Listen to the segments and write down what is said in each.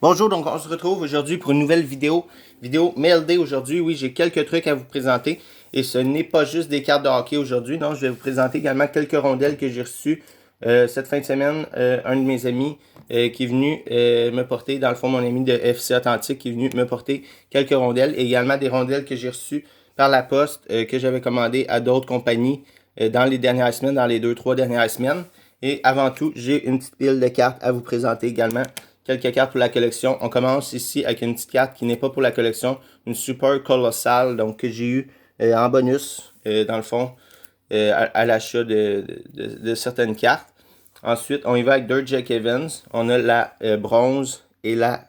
Bonjour, donc on se retrouve aujourd'hui pour une nouvelle vidéo MLD aujourd'hui. Oui, j'ai quelques trucs à vous présenter et ce n'est pas juste des cartes de hockey aujourd'hui. Non, je vais vous présenter également quelques rondelles que j'ai reçues cette fin de semaine. Un de mes amis qui est venu me porter, dans le fond mon ami de FC Authentique qui est venu me porter quelques rondelles et également des rondelles que j'ai reçues par la poste que j'avais commandées à d'autres compagnies dans les dernières semaines, dans les 2-3 dernières semaines. Et avant tout, j'ai une petite pile de cartes à vous présenter également. Quelques cartes pour la collection. On commence ici avec une petite carte qui n'est pas pour la collection, une super colossale, donc que j'ai eu en bonus, dans le fond, à l'achat de certaines cartes. Ensuite, on y va avec deux Jake Evans. On a la bronze et la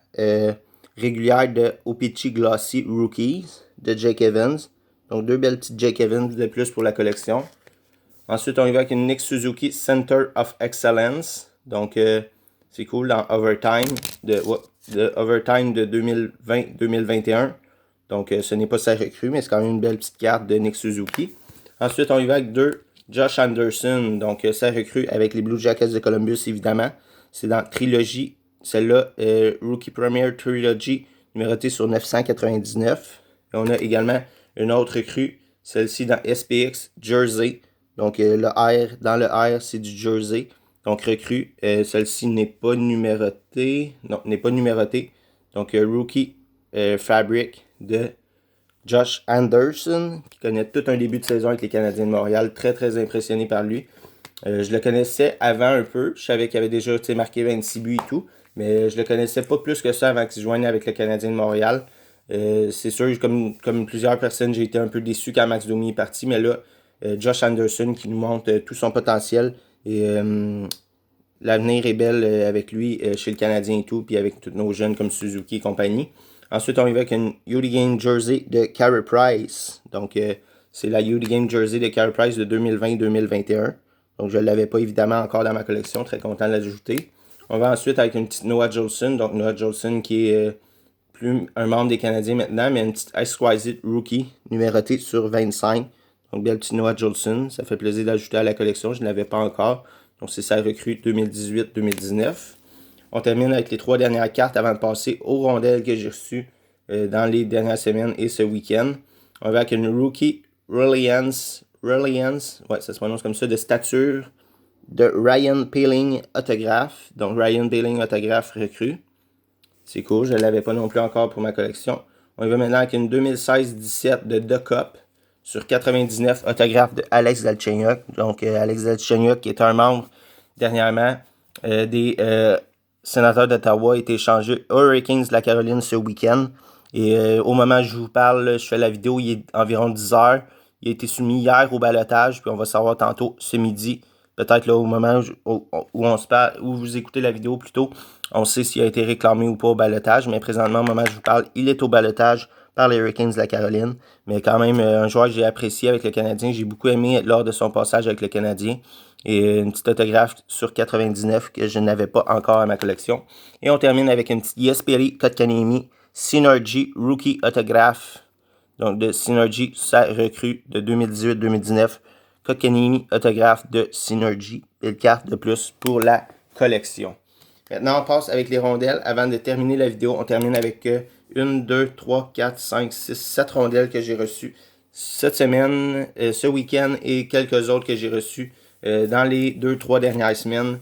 régulière de O-Pee-Chee Glossy Rookies de Jake Evans. Donc deux belles petites Jake Evans de plus pour la collection. Ensuite, on y va avec une Nick Suzuki Center of Excellence. Donc, c'est cool dans Overtime de Overtime de 2020-2021. Donc, ce n'est pas sa recrue, mais c'est quand même une belle petite carte de Nick Suzuki. Ensuite, on y va avec deux Josh Anderson. Donc, sa recrue avec les Blue Jackets de Columbus, évidemment. C'est dans Trilogy. Celle-là, Rookie Premier Trilogy, numérotée sur 999. Et on a également une autre recrue, celle-ci dans SPX Jersey. Donc, le R, dans le R, c'est du Jersey. Donc, recrue, celle-ci n'est pas numérotée. Non, n'est pas numérotée. Donc, Rookie Fabric de Josh Anderson, qui connaît tout un début de saison avec les Canadiens de Montréal. Très, très impressionné par lui. Je le connaissais avant un peu. Je savais qu'il avait déjà marqué 26 buts et tout. Mais je le connaissais pas plus que ça avant qu'il se joigne avec le Canadien de Montréal. C'est sûr, comme plusieurs personnes, j'ai été un peu déçu quand Max Domi est parti. Mais là, Josh Anderson qui nous montre tout son potentiel. Et l'avenir est belle avec lui chez le Canadien et tout. Puis avec tous nos jeunes comme Suzuki et compagnie. Ensuite, on y va avec une Youth Game Jersey de Carey Price. Donc, c'est la Youth Game Jersey de Carey Price de 2020-2021. Donc, je ne l'avais pas évidemment encore dans ma collection. Très content de l'ajouter. On va ensuite avec une petite Noah Jolson. Donc, Noah Jolson qui est plus un membre des Canadiens maintenant, mais une petite Exquisite Rookie numérotée sur 25. Donc, belle petite Noah Jolson. Ça fait plaisir d'ajouter à la collection. Je ne l'avais pas encore. Donc, c'est sa recrue 2018-2019. On termine avec les trois dernières cartes avant de passer aux rondelles que j'ai reçues dans les dernières semaines et ce week-end. On va avec une Rookie Reliance, ouais, ça se prononce comme ça, de stature de Ryan Poehling autographe. Donc, Ryan Poehling autographe recrue. C'est cool, je ne l'avais pas non plus encore pour ma collection. On y va maintenant avec une 2016-17 de The Cup sur 99 autographe de Alex Galchenyuk. Donc, Alex Galchenyuk qui est un membre dernièrement des Sénateurs d'Ottawa a été échangé aux Hurricanes de la Caroline ce week-end. Et au moment où je vous parle, je fais la vidéo, il est environ 10 heures. Il a été soumis hier au ballottage, puis on va savoir tantôt ce midi. Peut-être là au moment où on se parle, où vous écoutez la vidéo plutôt, on sait s'il a été réclamé ou pas au ballottage. Mais présentement, au moment où je vous parle, il est au ballottage par les Hurricanes de la Caroline. Mais quand même, un joueur que j'ai apprécié avec le Canadien. J'ai beaucoup aimé lors de son passage avec le Canadien. Et une petite autographe sur 99 que je n'avais pas encore à ma collection. Et on termine avec une petite Jesperi Kotkaniemi Synergy Rookie Autograph. Donc de Synergy, sa recrue de 2018-2019. Kotkaniemi Autographe de Synergy. Belle carte de plus pour la collection. Maintenant, on passe avec les rondelles. Avant de terminer la vidéo, on termine avec 1, 2, 3, 4, 5, 6, 7 rondelles que j'ai reçues cette semaine, ce week-end et quelques autres que j'ai reçues dans les 2-3 dernières semaines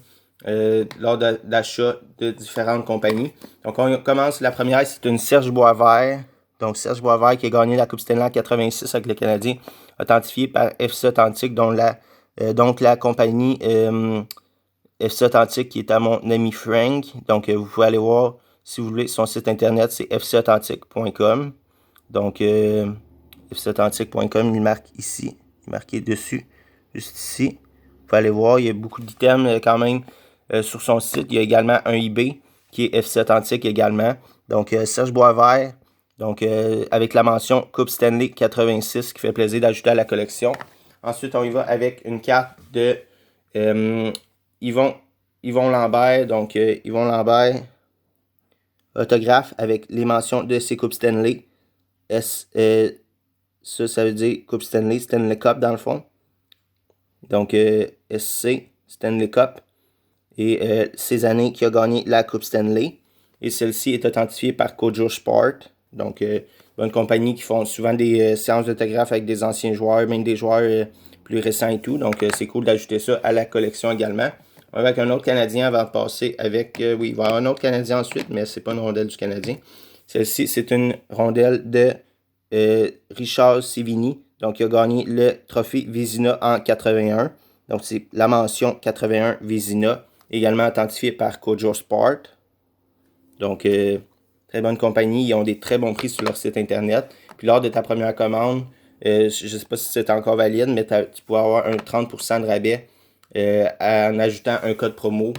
lors d'achat de différentes compagnies. Donc, on commence. La première, c'est une Serge Boisvert. Donc, Serge Boisvert qui a gagné la Coupe Stanley en 86 avec le Canadien, authentifié par FC Authentique, dont donc la compagnie FC Authentique qui est à mon ami Frank. Donc, vous pouvez aller voir, si vous voulez, son site internet, c'est fcauthentique.com. Donc, fcauthentique.com, il marque ici, il est marqué dessus, juste ici. Vous pouvez aller voir, il y a beaucoup d'items quand même sur son site. Il y a également un eBay qui est FC Authentique également. Donc, Serge Boisvert, donc avec la mention Coupe Stanley 86 qui fait plaisir d'ajouter à la collection. Ensuite, on y va avec une carte de Yvon Lambert. Donc, Yvon Lambert, autographe avec les mentions de ses Coupes Stanley. Ça veut dire Coupe Stanley Cup dans le fond. Donc, SC, Stanley Cup. Et ces années qu'il a gagné la Coupe Stanley. et celle-ci est authentifiée par Kojo Sport. Donc, une compagnie qui font souvent des séances d'autographe avec des anciens joueurs, même des joueurs plus récents et tout. Donc, c'est cool d'ajouter ça à la collection également. Avec un autre Canadien avant de passer avec... oui, il va y avoir un autre Canadien ensuite, mais c'est pas une rondelle du Canadien. Celle-ci, c'est une rondelle de Richard Sivini. Donc, il a gagné le trophée Vézina en 81. Donc, c'est la mention 81 Vézina, également authentifiée par Kojo Sport. Donc, très bonne compagnie. Ils ont des très bons prix sur leur site internet. Puis, lors de ta première commande, je ne sais pas si c'est encore valide, mais tu pourras avoir un 30% de rabais en ajoutant un code promo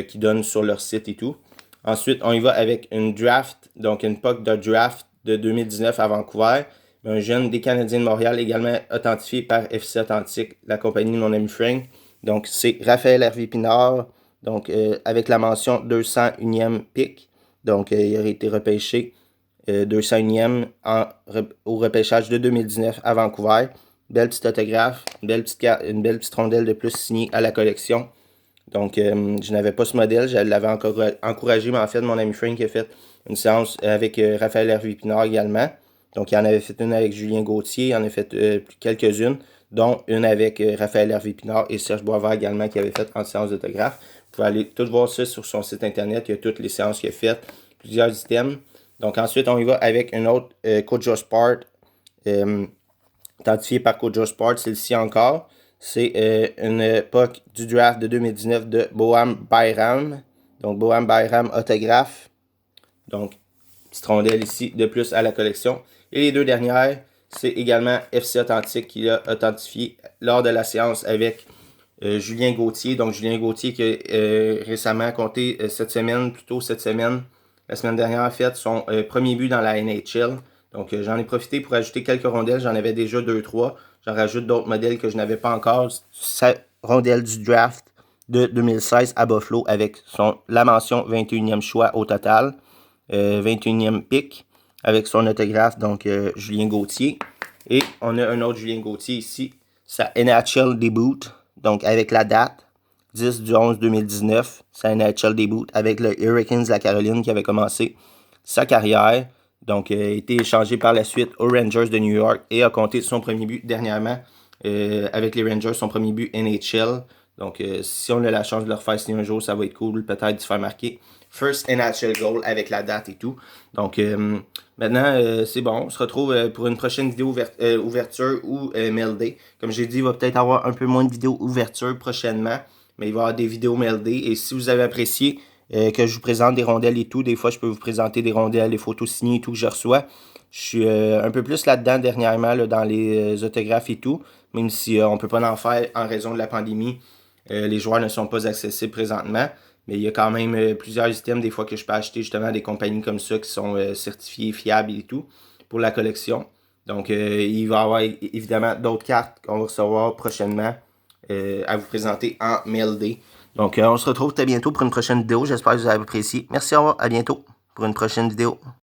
qui donne sur leur site et tout. Ensuite, on y va avec une draft, donc une puck de draft de 2019 à Vancouver. Un jeune des Canadiens de Montréal, également authentifié par FC Authentique, la compagnie de mon ami Frank. Donc, c'est Raphaël Hervé Pinard, donc avec la mention 201e pick. Donc, il aurait été repêché 201e au repêchage de 2019 à Vancouver. Belle petite autographe, une belle petite rondelle de plus signée à la collection. Donc, je n'avais pas ce modèle, je l'avais encouragé, mais en fait, mon ami Frank a fait une séance avec Raphaël Hervé Pinard également. Donc, il en avait fait une avec Julien Gauthier, il en a fait quelques-unes, dont une avec Raphaël Hervé Pinard et Serge Boisvert également, qui avait fait en séance d'autographe. Vous pouvez aller tout voir ça sur son site internet, il y a toutes les séances qu'il a faites, plusieurs items. Donc, ensuite, on y va avec une autre Kojo Sport, authentifiée par Kojo Sport, celle-ci encore. C'est une puck du draft de 2019 de Boham Bayram. Donc, Boham Bayram autographe. Donc, petite rondelle ici de plus à la collection. Et les deux dernières, c'est également FC Authentique qui l'a authentifié lors de la séance avec Julien Gauthier. Donc, Julien Gauthier qui a récemment compté cette semaine, la semaine dernière en fait, son premier but dans la NHL. Donc, j'en ai profité pour ajouter quelques rondelles. J'en avais déjà 2-3. J'en rajoute d'autres modèles que je n'avais pas encore. Cette rondelle du draft de 2016 à Buffalo avec la mention 21e choix au total. 21e pick avec son autographe, donc Julien Gauthier. Et on a un autre Julien Gauthier ici, sa NHL debut, donc avec la date 10/11/2019, sa NHL debut avec le Hurricanes de la Caroline qui avait commencé sa carrière. Donc, a été échangé par la suite aux Rangers de New York et a compté son premier but dernièrement avec les Rangers, son premier but NHL. Donc, si on a la chance de le refaire signer un jour, ça va être cool, peut-être de se faire marquer First NHL goal avec la date et tout. Donc, maintenant, c'est bon. On se retrouve pour une prochaine vidéo ouverture ou mail day. Comme j'ai dit, il va peut-être avoir un peu moins de vidéos ouverture prochainement, mais il va y avoir des vidéos mail day. Et si vous avez apprécié que je vous présente des rondelles et tout, des fois, je peux vous présenter des rondelles, des photos signées et tout que je reçois. Je suis un peu plus là-dedans dernièrement, là, dans les autographes et tout, même si on ne peut pas en faire en raison de la pandémie. Les joueurs ne sont pas accessibles présentement. Mais il y a quand même plusieurs items des fois que je peux acheter justement des compagnies comme ça qui sont certifiées, fiables et tout pour la collection. Donc il va y avoir évidemment d'autres cartes qu'on va recevoir prochainement à vous présenter en mail day. Donc on se retrouve très bientôt pour une prochaine vidéo. J'espère que vous avez apprécié. Merci, au revoir, à bientôt pour une prochaine vidéo.